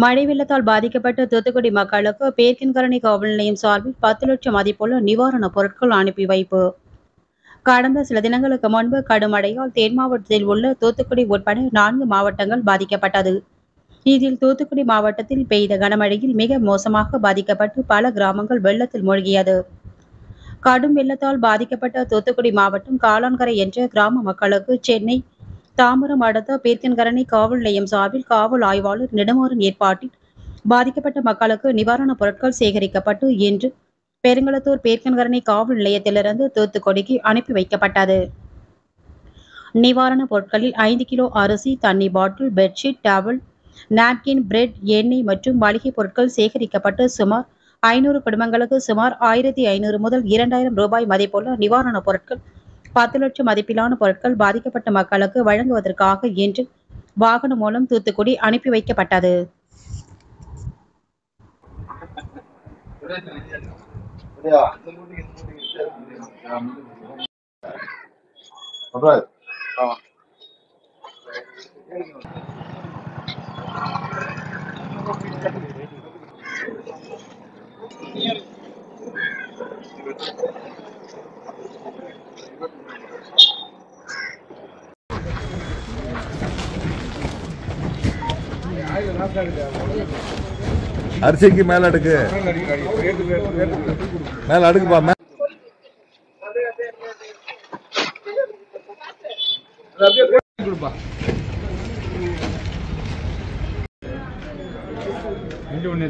மழை வெள்ளத்தால் பாதிக்கப்பட்ட தூத்துக்குடி மக்களுக்கு பேர்க்கின்கரணி காவல் நிலையம் சார்பில் 10 லட்சம் மதிப்புள்ள நிவாரணப் பொருட்கள் அனுப்பி வைப்பு. கடந்த சில தினங்களுக்கு முன்பு கடும் மழையால் தென் மாவட்டத்தில் உள்ள தூத்துக்குடி உட்பட 4 மாவட்டங்கள் பாதிக்கப்பட்டது. இதில் தூத்துக்குடி மாவட்டத்தில் பெய்த கனமழையில் மிக மோசமாக பாதிக்கப்பட்டு பல கிராமங்கள் வெள்ளத்தில் மூழ்கியது. கடும் வெள்ளத்தால் பாதிக்கப்பட்ட தூத்துக்குடி மாவட்டம் காளான்கரை என்ற கிராம மக்களுக்கு சென்னை தாம்பரம் அடுத்த பேர்க்கின்கரணி காவல் நிலையம் சார்பில் காவல் ஆய்வாளர் நெடுமாறன் ஏற்பாட்டில் பாதிக்கப்பட்ட மக்களுக்கு நிவாரணப் பொருட்கள் சேகரிக்கப்பட்டு இன்று பெருங்களத்தூர் பேர்க்கின்கரணி காவல் நிலையத்திலிருந்து தூத்துக்குடிக்கு அனுப்பி வைக்கப்பட்டது. நிவாரணப் பொருட்களில் 5 கிலோ அரிசி, தண்ணி பாட்டில், பெட்ஷீட், டவல், நாப்கின், பிரெட், எண்ணெய் மற்றும் மளிகை பொருட்கள் சேகரிக்கப்பட்டு சுமார் 500 குடும்பங்களுக்கு சுமார் 1500 முதல் 2000 ரூபாய் மதிப்புள்ள நிவாரணப் பொருட்கள் 10 லட்சம் மதிப்பிலான பொருட்கள் பாதிக்கப்பட்ட மக்களுக்கு வழங்குவதற்காக இன்று வாகனம் மூலம் தூத்துக்குடி அனுப்பி வைக்கப்பட்டது. அரிசிக்கு மேல அடுக்கு மேல அடுக்குப்பா. ஒன்று